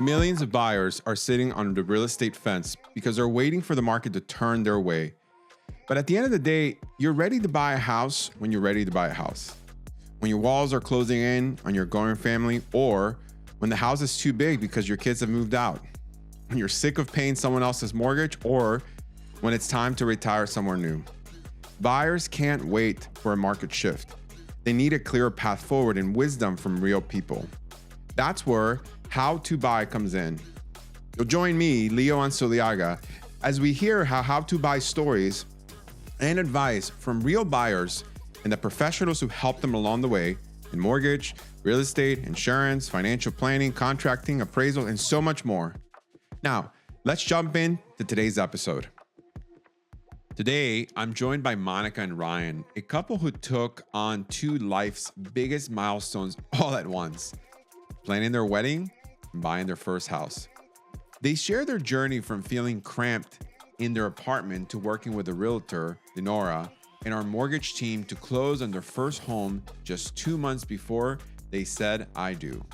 Millions of buyers are sitting on the real estate fence because they're waiting for the market to turn their way. But at the end of the day, you're ready to buy a house when you're ready to buy a house. When your walls are closing in on your growing family, or when the house is too big because your kids have moved out. When you're sick of paying someone else's mortgage, or when it's time to retire somewhere new. Buyers can't wait for a market shift. They need a clear path forward and wisdom from real people. That's where How to Buy comes in. You'll join me, Leo Ansoliaga, as we hear how to buy stories and advice from real buyers and the professionals who help them along the way in mortgage, real estate, insurance, financial planning, contracting, appraisal, and so much more. Now, let's jump into today's episode. Today, I'm joined by Monica and Ryan, a couple who took on two life's biggest milestones all at once: planning their wedding and buying their first house. They share their journey from feeling cramped in their apartment to working with a realtor, Denora, and our mortgage team to close on their first home just 2 months before they said, "I do."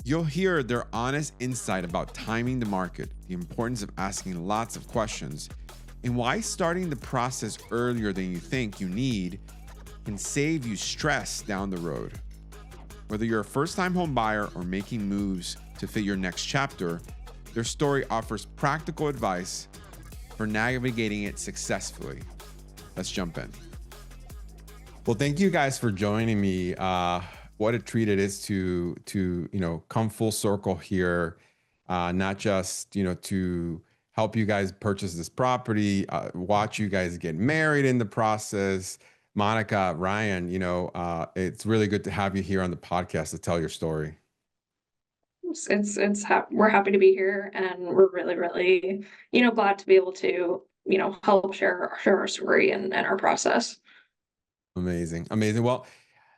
You'll hear their honest insight about timing the market, the importance of asking lots of questions, and why starting the process earlier than you think you need can save you stress down the road. Whether you're a first-time home buyer or making moves to fit your next chapter, their story offers practical advice for navigating it successfully. Let's jump in. Well, thank you guys for joining me. What a treat it is to come full circle here, not just to help you guys purchase this property, watch you guys get married in the process. Monica, Ryan, it's really good to have you here on the podcast to tell your story. We're happy to be here, and we're really, glad to be able to, help share our story and our process. Amazing. Well,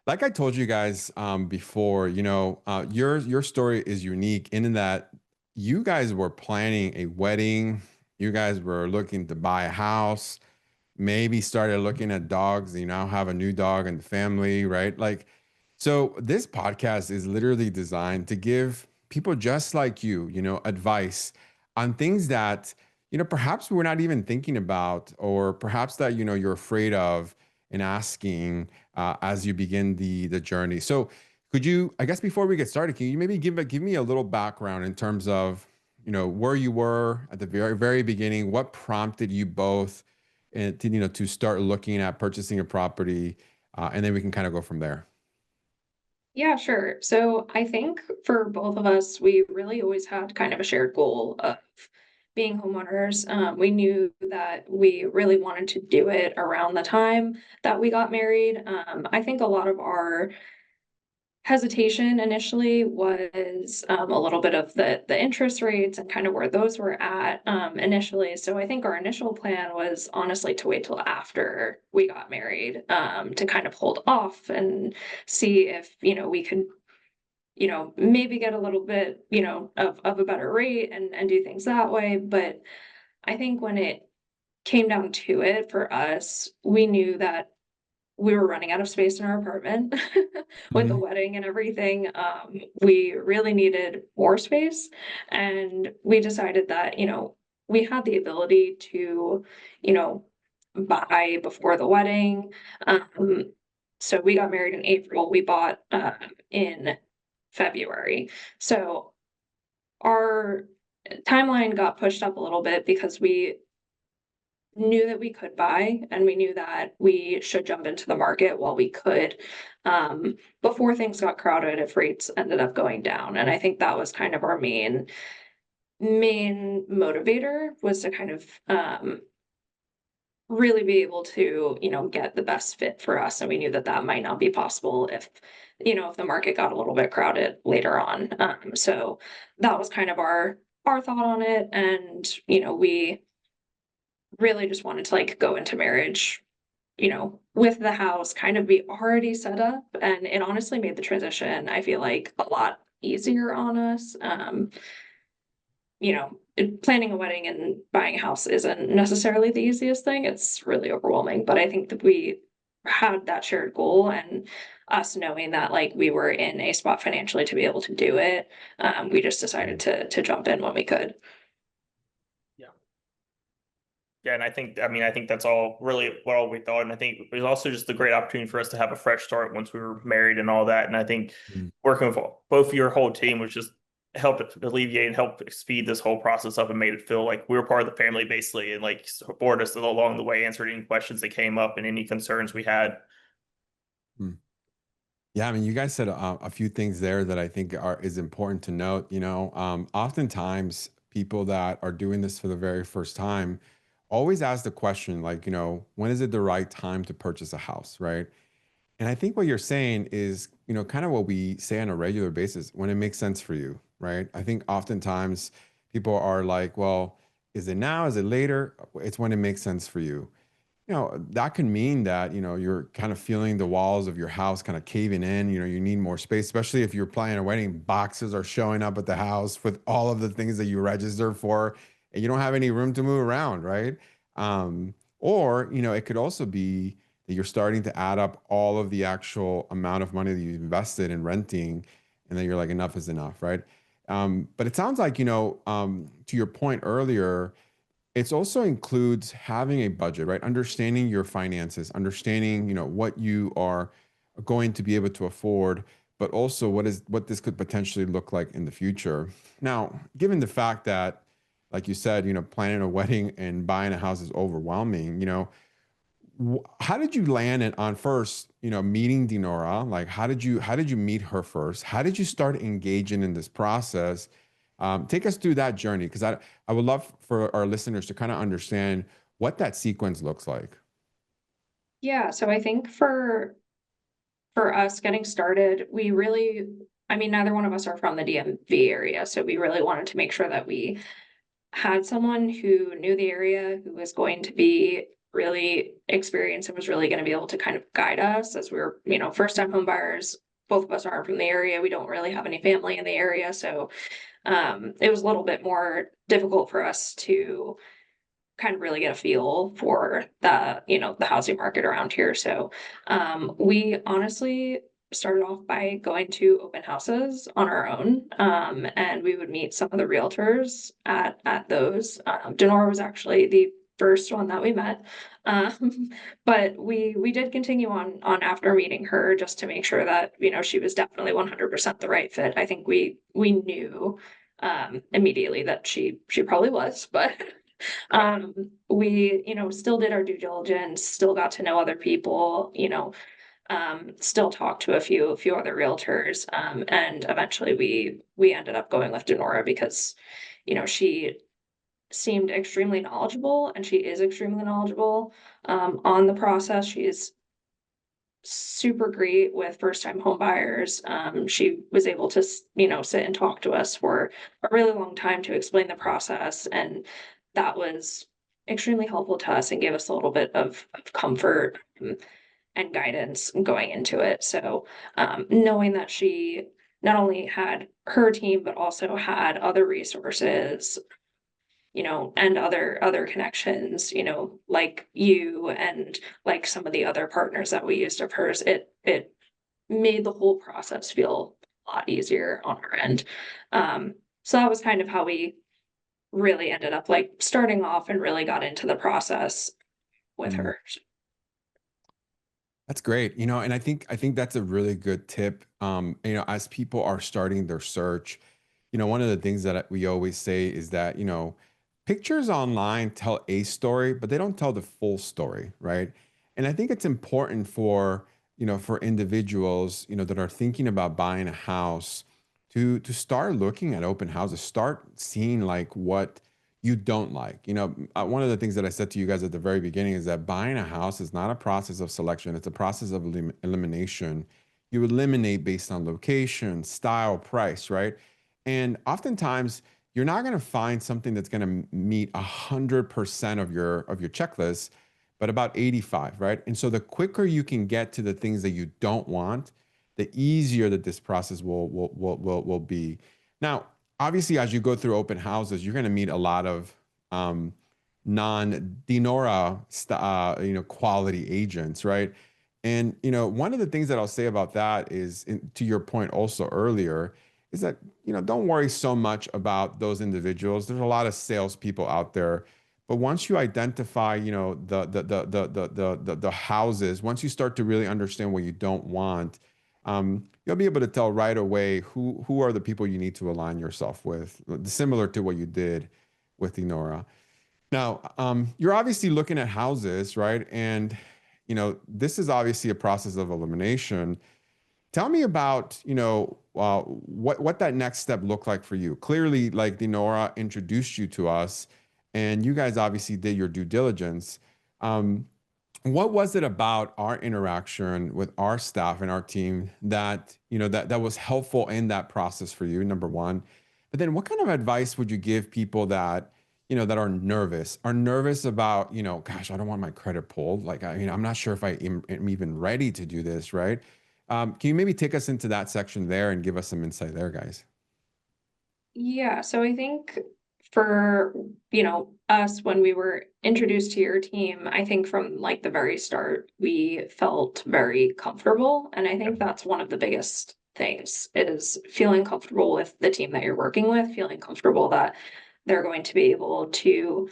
like I told you guys before, your story is unique in that you guys were planning a wedding. You guys were looking to buy a house, maybe started looking at dogs. You now have a new dog in the family, right? So this podcast is literally designed to give people just like you, advice on things that, perhaps we're not even thinking about, or perhaps that, you're afraid of and asking as you begin the journey. So could you, I guess before we get started, can you maybe give me a little background in terms of, where you were at the very beginning, what prompted you both and to start looking at purchasing a property, and then we can kind of go from there. Yeah, sure. So I think for both of us, we really always had kind of a shared goal of being homeowners. We knew that we really wanted to do it around the time that we got married. I think a lot of our hesitation initially was a little bit of the interest rates and kind of where those were at initially. So I think our initial plan was honestly to wait till after we got married, to kind of hold off and see if we could maybe get a little bit of a better rate and do things that way. But I think when it came down to it for us, we knew that we were running out of space in our apartment with the Mhm. wedding and everything. We really needed more space, and we decided that, we had the ability to, you know, buy before the wedding. So we got married in April. We bought in February. So our timeline got pushed up a little bit because we knew that we could buy, and we knew that we should jump into the market while we could, before things got crowded if rates ended up going down. And I think that was kind of our main motivator, was to kind of really be able to get the best fit for us. And we knew that that might not be possible if if the market got a little bit crowded later on. So that was kind of our thought on it. And we really just wanted to go into marriage, with the house kind of be already set up. And it honestly made the transition, I feel like, a lot easier on us. Planning a wedding and buying a house isn't necessarily the easiest thing. It's really overwhelming. But I think that we had that shared goal, and us knowing that like we were in a spot financially to be able to do it, we just decided Mm. to jump in when we could. Yeah. Yeah, and I think that's all really what all we thought. And I think it was also just a great opportunity for us to have a fresh start once we were married and all that. And I think Mm. working with both your whole team was just helped alleviate and help speed this whole process up and made it feel like we were part of the family basically and like supported us along the way, answered any questions that came up and any concerns we had. Mm. Yeah, I mean, you guys said a few things there that I think are is important to note. Oftentimes people that are doing this for the very first time always ask the question, like, when is it the right time to purchase a house, right? And I think what you're saying is, kind of what we say on a regular basis when it makes sense for you, right? I think oftentimes people are like, well, is it now? Is it later? It's when it makes sense for you. That can mean that, you're kind of feeling the walls of your house kind of caving in. You need more space, especially if you're planning a wedding. Boxes are showing up at the house with all of the things that you registered for, and you don't have any room to move around, right? Or, it could also be that you're starting to add up all of the actual amount of money that you've invested in renting, and then you're like, enough is enough, right? But it sounds like, to your point earlier, it's also includes having a budget, right? Understanding your finances, understanding, what you are going to be able to afford, but also what this could potentially look like in the future. Now, given the fact that, like you said, planning a wedding and buying a house is overwhelming, how did you land it on first, meeting Dinora? Like, how did you meet her first? How did you start engaging in this process? Take us through that journey, because I would love for our listeners to kind of understand what that sequence looks like. Yeah, so I think for us getting started, we really, I mean, neither one of us are from the DMV area, so we really wanted to make sure that we had someone who knew the area, who was going to be really experienced and was really going to be able to kind of guide us as we were, first time home buyers. Both of us aren't from the area. We don't really have any family in the area. So it was a little bit more difficult for us to kind of really get a feel for the housing market around here. So we honestly started off by going to open houses on our own, and we would meet some of the realtors at those. Denora was actually the first one that we met, um, but we did continue on after meeting her just to make sure that she was definitely 100% the right fit. I think we knew immediately that she probably was, but we, still did our due diligence, still got to know other people, still talked to a few other realtors. And eventually we ended up going with Denora because, she seemed extremely knowledgeable and she is extremely knowledgeable on the process. She's super great with first time home buyers. She was able to, sit and talk to us for a really long time to explain the process. And that was extremely helpful to us and gave us a little bit of comfort and guidance going into it. So knowing that she not only had her team, but also had other resources, and other connections, like you and like some of the other partners that we used of hers, it made the whole process feel a lot easier on our end. So that was kind of how we really ended up like starting off and really got into the process with Mm. her. That's great. And I think that's a really good tip. As people are starting their search, one of the things that we always say is that, pictures online tell a story, but they don't tell the full story, right? And I think it's important for individuals, that are thinking about buying a house to start looking at open houses, start seeing like what you don't like. One of the things that I said to you guys at the very beginning is that buying a house is not a process of selection, it's a process of elimination. You eliminate based on location, style, price, right? And oftentimes you're not going to find something that's going to meet 100% of your checklist, but about 85, right? And so the quicker you can get to the things that you don't want, the easier that this process will be. Now, obviously, as you go through open houses, you're going to meet a lot of non-Dinora, quality agents, right? And, one of the things that I'll say about that is, to your point also earlier, is that, don't worry so much about those individuals. There's a lot of salespeople out there. But once you identify, the houses, once you start to really understand what you don't want, you'll be able to tell right away who are the people you need to align yourself with, similar to what you did with Enora. Now, you're obviously looking at houses, right? And this is obviously a process of elimination. Tell me about, what that next step looked like for you. Clearly, like Dinora introduced you to us, and you guys obviously did your due diligence. Um, what was it about our interaction with our staff and our team that, that was helpful in that process for you, number one? But then what kind of advice would you give people that, that are nervous about, gosh, I don't want my credit pulled. Like, I'm not sure if am even ready to do this, right? Can you maybe take us into that section there and give us some insight there, guys? Yeah, so I think for, us, when we were introduced to your team, I think from like the very start, we felt very comfortable. And I think that's one of the biggest things is feeling comfortable with the team that you're working with, feeling comfortable that they're going to be able to,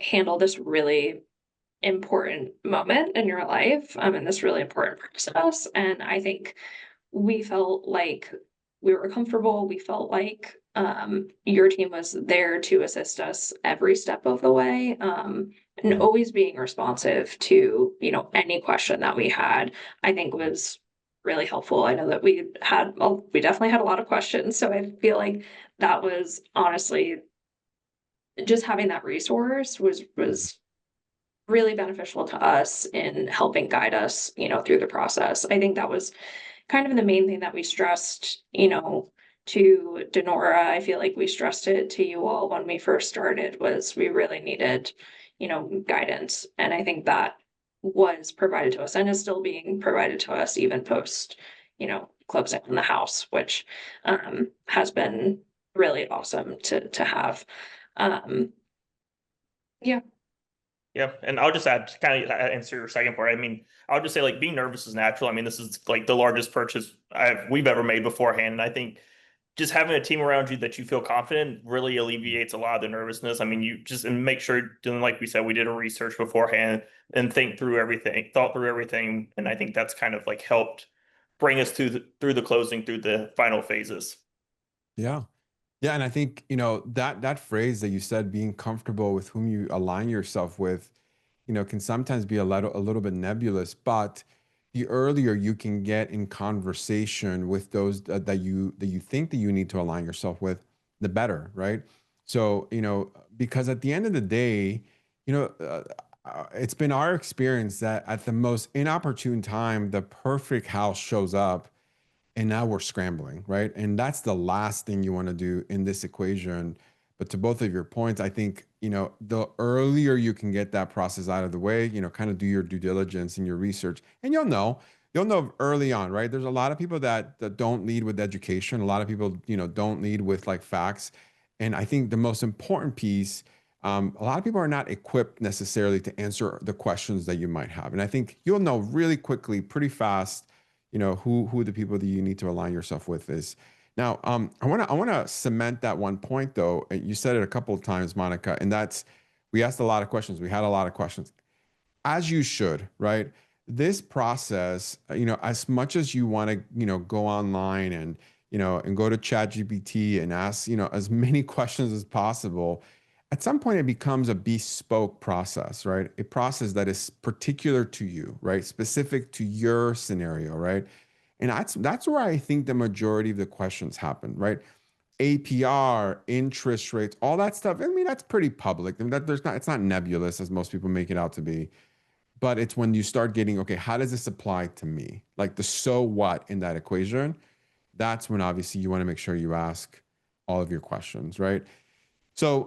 handle this really important moment in your life, and this really important process. And I think we felt like we were comfortable. We felt like your team was there to assist us every step of the way, and always being responsive to, any question that we had, I think was really helpful. I know that we definitely had a lot of questions. So I feel like that was honestly just having that resource was really beneficial to us in helping guide us, through the process. I think that was kind of the main thing that we stressed, to Denora. I feel like we stressed it to you all when we first started was we really needed, guidance. And I think that was provided to us and is still being provided to us even post, closing on the house, which has been really awesome to have. Um, yeah. Yeah, and I'll just add to kind of answer your second part. I mean, I'll just say like being nervous is natural. I mean, this is like the largest purchase we've ever made beforehand, and I think just having a team around you that you feel confident really alleviates a lot of the nervousness. I mean, you just and make sure, doing like we said, we did a research beforehand and thought through everything, and I think that's kind of like helped bring us through the closing, through the final phases. Yeah. Yeah, and I think, that phrase that you said, being comfortable with whom you align yourself with, can sometimes be a little bit nebulous, but the earlier you can get in conversation with those that you think that you need to align yourself with, the better, right? So, because at the end of the day, it's been our experience that at the most inopportune time, the perfect house shows up, and now we're scrambling, right? And that's the last thing you want to do in this equation. But to both of your points, I think, the earlier you can get that process out of the way, kind of do your due diligence and your research, and you'll know early on, right? There's a lot of people that don't lead with education. A lot of people, don't lead with like facts. And I think the most important piece, a lot of people are not equipped necessarily to answer the questions that you might have. And I think you'll know really quickly, pretty fast, who the people that you need to align yourself with is. Now, I want to cement that one point though. You said it a couple of times, Monica, and that's we asked a lot of questions. We had a lot of questions, as you should, right? This process, as much as you want to, go online and go to ChatGPT and ask, as many questions as possible, at some point it becomes a bespoke process, right? A process that is particular to you, right? Specific to your scenario, right? And that's where I think the majority of the questions happen, right? APR, interest rates, all that stuff. I mean, that's pretty public. I mean, it's not nebulous as most people make it out to be. But it's when you start getting, okay, how does this apply to me? Like the so what in that equation, that's when obviously you want to make sure you ask all of your questions, right? So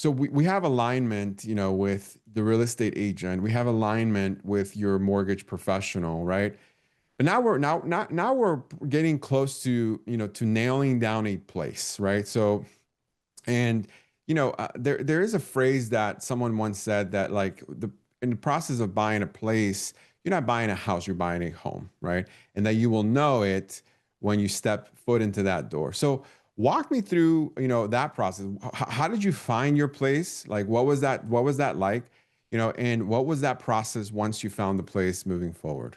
we have alignment, with the real estate agent. We have alignment with your mortgage professional, right? But now we're getting close to, to nailing down a place, right? So, and there is a phrase that someone once said that like in the process of buying a place, you're not buying a house, you're buying a home, right? And that you will know it when you step foot into that door. So walk me through, that process. How did you find your place? Like, what was that like? And what was that process once you found the place moving forward?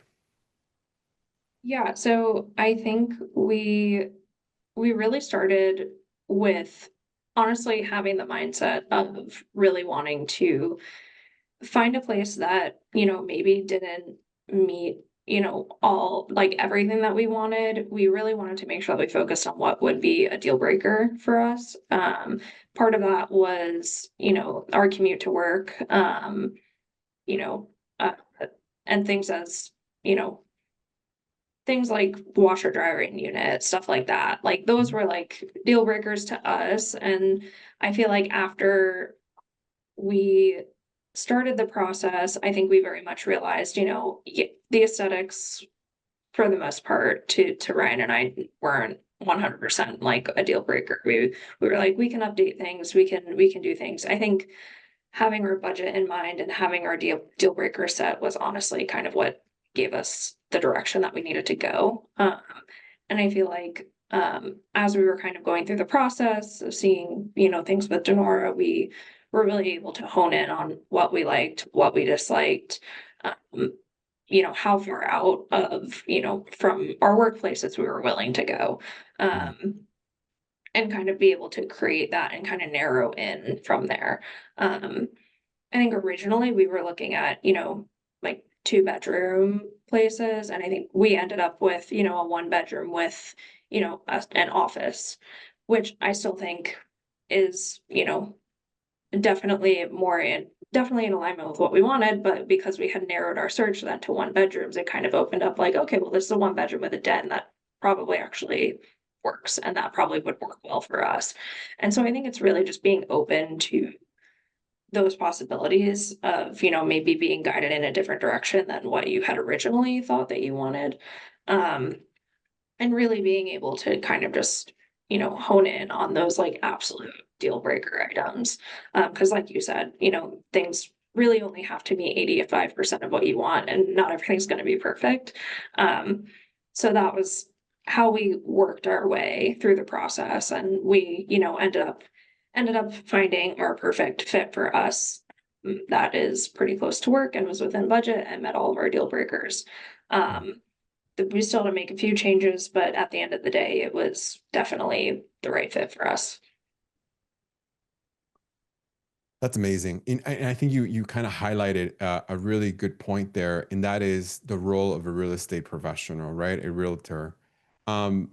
Yeah, so I think we really started with honestly having the mindset of really wanting to find a place that, maybe didn't meet, all like everything that we wanted. We really wanted to make sure that we focused on what would be a deal breaker for us. Part of that was, our commute to work, you know, uh, and things as, you know, things like washer drying unit, stuff like that. Like those Mhm. were like deal breakers to us. And I feel like after we started the process, I think we very much realized, the aesthetics for the most part to Ryan and I weren't 100% like a deal breaker. We were like, we can update things, we can do things. I think having our budget in mind and having our deal breaker set was honestly kind of what gave us the direction that we needed to go. And I feel like as we were kind of going through the process of seeing, things with Denora, we were really able to hone in on what we liked, what we disliked, um, how far out of, from our workplaces we were willing to go. Mhm. Um, and kind of be able to create that and kind of narrow in from there. Um, I think originally we were looking at, like 2-bedroom places, and I think we ended up with, a 1-bedroom with, an office, which I still think is, definitely in alignment with what we wanted, but because we had narrowed our search then to 1-bedrooms, it kind of opened up like, okay, well, this is a 1-bedroom with a den that probably actually works, and that probably would work well for us. And so I think it's really just being open to those possibilities of, maybe being guided in a different direction than what you had originally thought that you wanted. Um, and really being able to kind of just, hone in on those like absolute deal breaker items. Because like you said, things really only have to be 85% of what you want, and not everything's going to be perfect. Um, so that was how we worked our way through the process, and we, ended up finding our perfect fit for us, that is pretty close to work and was within budget and met all of our deal breakers. Um, we still had to make a few changes, but at the end of the day, it was definitely the right fit for us. That's amazing. And I think you kind of highlighted a really good point there, and that is the role of a real estate professional, right? A realtor. Um,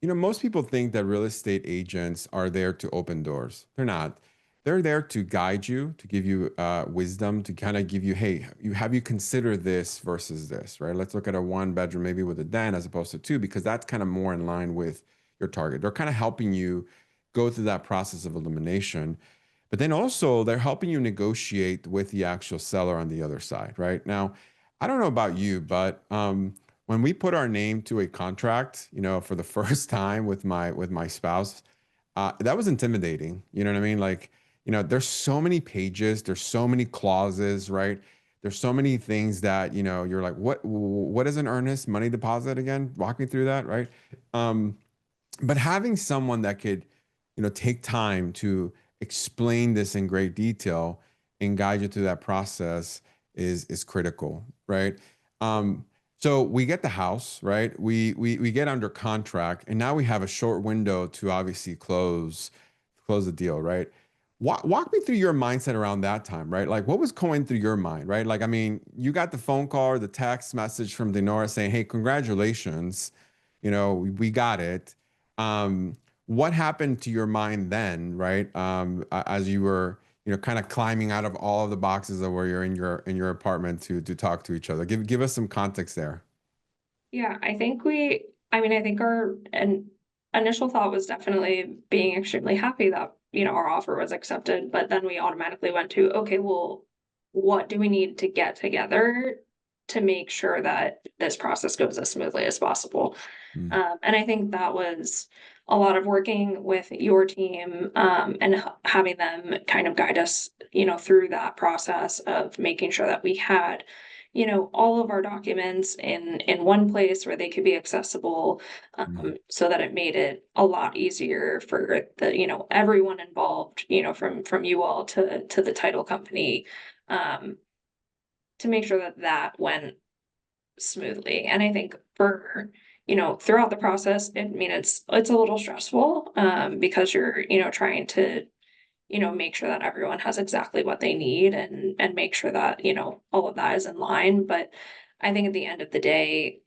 most people think that real estate agents are there to open doors. They're not. They're there to guide you, to give you wisdom, to kind of give you, hey, you consider this versus this, right? Let's look at a 1-bedroom maybe with a den as opposed to two, because that's kind of more in line with your target. They're kind of helping you go through that process of elimination. But then also they're helping you negotiate with the actual seller on the other side, right? Now, I don't know about you, but when we put our name to a contract, for the first time with my spouse, that was intimidating. You know what I mean? Like, there's so many pages, there's so many clauses, right? There's so many things that, you're like, what is an earnest money deposit again? Walk me through that, right? Um, but having someone that could, take time to explain this in great detail and guide you through that process is critical, right? Um, so we get the house, right? We get under contract, and now we have a short window to obviously close the deal, right? Walk me through your mindset around that time, right? Like, what was going through your mind, right? Like, I mean, you got the phone call or the text message from Denora saying, "Hey, congratulations, we got it." What happened to your mind then, right? As you were, kind of climbing out of all of the boxes of where you're in your apartment to talk to each other. Give us some context there. Yeah, I think our initial thought was definitely being extremely happy that, our offer was accepted, but then we automatically went to, okay, well, what do we need to get together to make sure that this process goes as smoothly as possible? Mm, And I think that was a lot of working with your team, and having them kind of guide us, through that process of making sure that we had, all of our documents in one place where they could be accessible, so that it made it a lot easier for everyone involved, from you all to the title company, um, to make sure that that went smoothly. And I think for, throughout the process, it's a little stressful, because you're, trying to, make sure that everyone has exactly what they need, and make sure that, all of that is in line. But I think at the end of the day,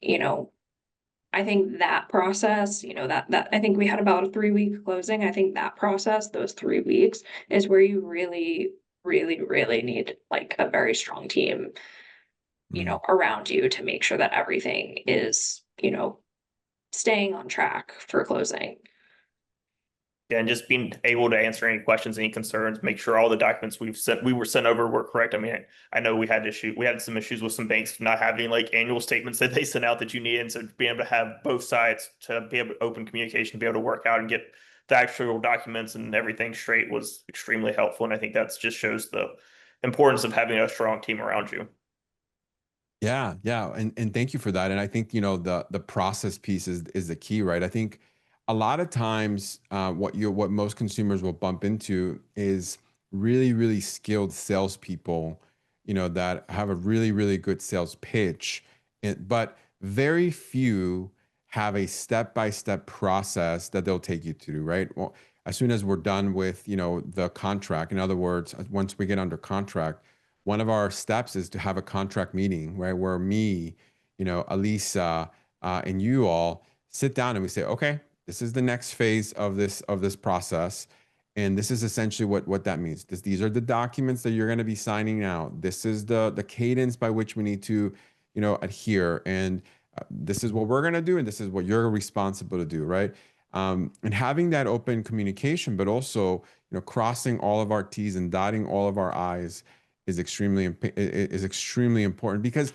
I think that process, that I think we had about a 3 week closing. I think that process, those 3 weeks, is where you really, really, really need like a very strong team, Mm. around you to make sure that everything is, staying on track for closing. Yeah, and just being able to answer any questions, any concerns, make sure all the documents we were sent over were correct. I mean, I know we had some issues with some banks not having like annual statements that they sent out that you need, and so being able to have both sides to be able to open communication, be able to work out and get the actual documents and everything straight was extremely helpful. And I think that's just shows the importance of having a strong team around you. Yeah, yeah, and thank you for that. And I think the process piece is the key, right? I think a lot of times what most consumers will bump into is really really skilled salespeople, that have a really really good sales pitch, but very few have a step by step process that they'll take you through, right? Well, as soon as we're done with the contract, in other words, once we get under contract, one of our steps is to have a contract meeting, right? Where me, Alisa, and you all sit down and we say, okay, this is the next phase of this process, and this is essentially what that means. These are the documents that you're going to be signing now. This is the cadence by which we need to, adhere, and this is what we're going to do, and this is what you're responsible to do, right? And having that open communication, but also crossing all of our T's and dotting all of our I's is extremely important, because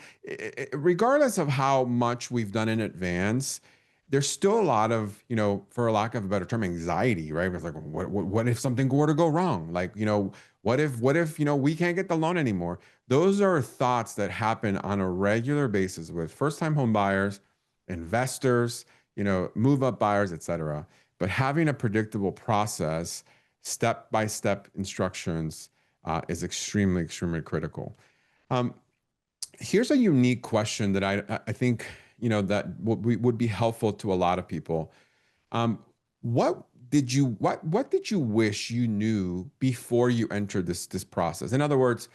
regardless of how much we've done in advance, there's still a lot of, for lack of a better term, anxiety, right? It's like, what if something were to go wrong? Like, what if we can't get the loan anymore? Those are thoughts that happen on a regular basis with first-time home buyers, investors, move up buyers, etc. But having a predictable process, step-by-step instructions, is extremely, extremely critical. Um, Here's a unique question that I think that would be helpful to a lot of people. Um, what did you wish you knew before you entered this process? In other words,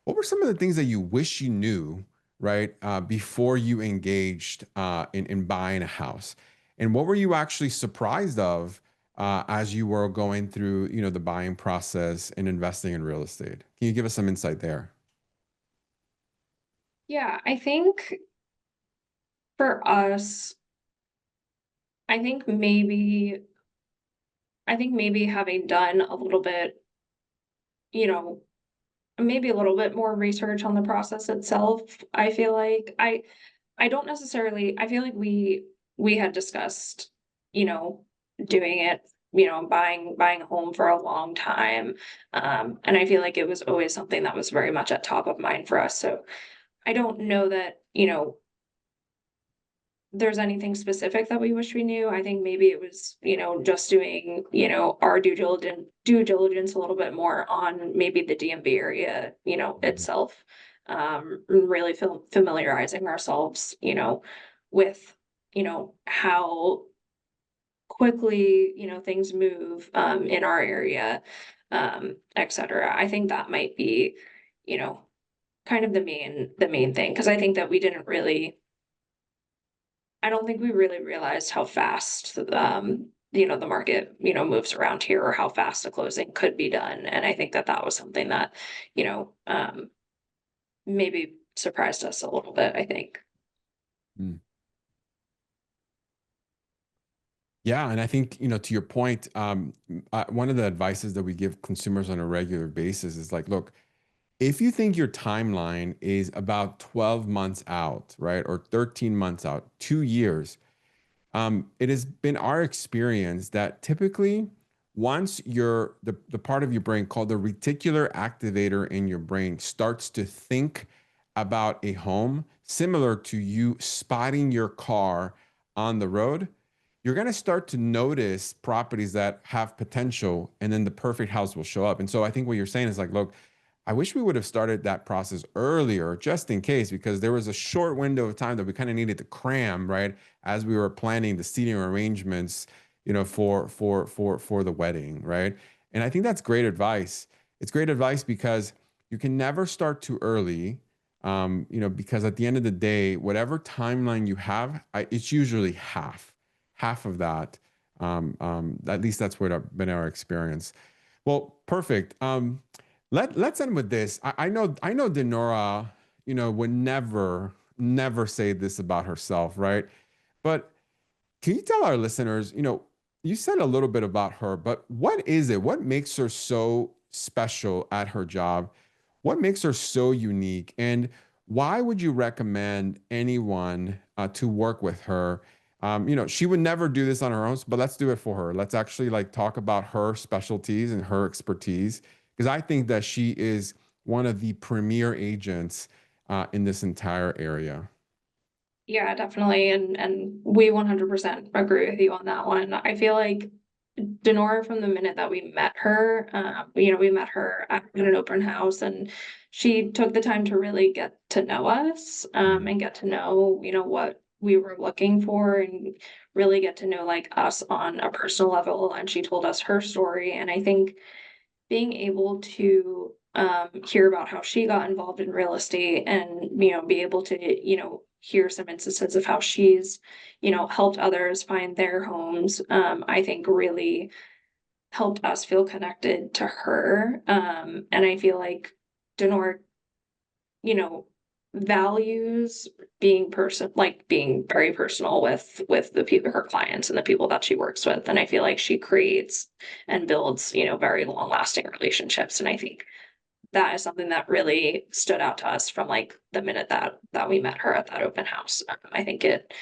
what were some of the things that you wish you knew, right, before you engaged in buying a house? And what were you actually surprised of as you were going through, the buying process and investing in real estate? Can you give us some insight there? Yeah, I think for us, I think maybe having done a little bit, you know, maybe a little bit more research on the process itself. I feel like I don't necessarily, I feel like we had discussed, you know, doing it, buying a home for a long time. And I feel like it was always something that was very much at top of mind for us. So I don't know that, there's anything specific that we wish we knew. I think maybe it was, just doing, our due diligence a little bit more on maybe the DMV area, Mhm. itself. Really familiarizing ourselves, with, how quickly, things move in our area, etc. I think that might be, you know, kind of the main thing, because I think that we didn't really I don't think we really realized how fast, the market, moves around here, or how fast a closing could be done. And I think that that was something that, you know, um, maybe surprised us a little bit, I think. Mm. Yeah, and I think, to your point, one of the advices that we give consumers on a regular basis is like, look, if you think your timeline is about 12 months out, right, or 13 months out, 2 years, it has been our experience that typically once the part of your brain called the reticular activator in your brain starts to think about a home, similar to you spotting your car on the road, you're going to start to notice properties that have potential, and then the perfect house will show up. And so I think what you're saying is like, look, I wish we would have started that process earlier, just in case, because there was a short window of time that we kind of needed to cram, right, as we were planning the seating arrangements, for the wedding, right? And I think that's great advice. It's great advice because you can never start too early, because at the end of the day, whatever timeline you have, it's usually half of that. At least that's what been our experience. Well, perfect. Let's end with this. I know Denora, would never say this about herself, right? But can you tell our listeners, you said a little bit about her, but what is it? What makes her so special at her job? What makes her so unique? And why would you recommend anyone to work with her? She would never do this on her own, but let's do it for her. Let's actually like talk about her specialties and her expertise, because I think that she is one of the premier agents in this entire area. Yeah, definitely. And we 100% agree with you on that one. I feel like Denora, from the minute that we met her, we met her at an open house, and she took the time to really get to know us, and get to know, what we were looking for, and really get to know like us on a personal level. And she told us her story. And I think being able to hear about how she got involved in real estate, and be able to hear some instances of how she's helped others find their homes, I think really helped us feel connected to her. And I feel like Denor values being very personal with the people, her clients, and the people that she works with. And I feel like she creates and builds very long lasting relationships. And I think that is something that really stood out to us from like the minute that we met her at that open house. I think it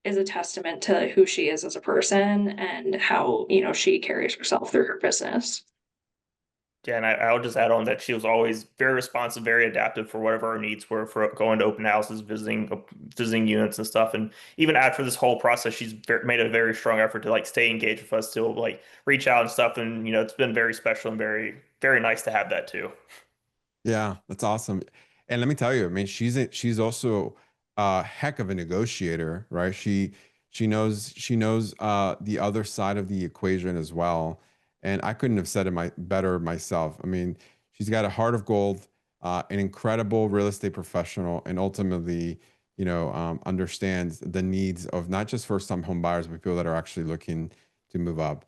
is a testament to who she is as a person, and how she carries herself through her business. Yeah, and I'll just add on that she was always very responsive, very adaptive for whatever our needs were for going to open houses, visiting units and stuff. And even after this whole process, she's made a very strong effort to like stay engaged with us, to like reach out and stuff. And it's been very special and very, very nice to have that too. Yeah, that's awesome. And let me tell you, I mean, she's also a heck of a negotiator, right? She knows the other side of the equation as well. And I couldn't have said it better myself. I mean, she's got a heart of gold, an incredible real estate professional, and ultimately, understands the needs of not just first-time home buyers, but people that are actually looking to move up.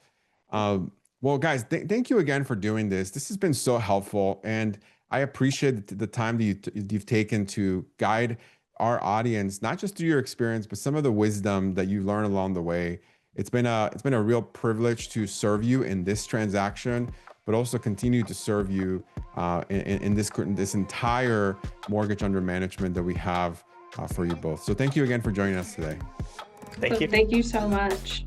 Well, guys, thank you again for doing this. This has been so helpful, and I appreciate the time that you've taken to guide our audience, not just through your experience, but some of the wisdom that you learn along the way. It's been a real privilege to serve you in this transaction, but also continue to serve you in this entire mortgage under management that we have for you both. So thank you again for joining us today. Thank So you. thank you so much.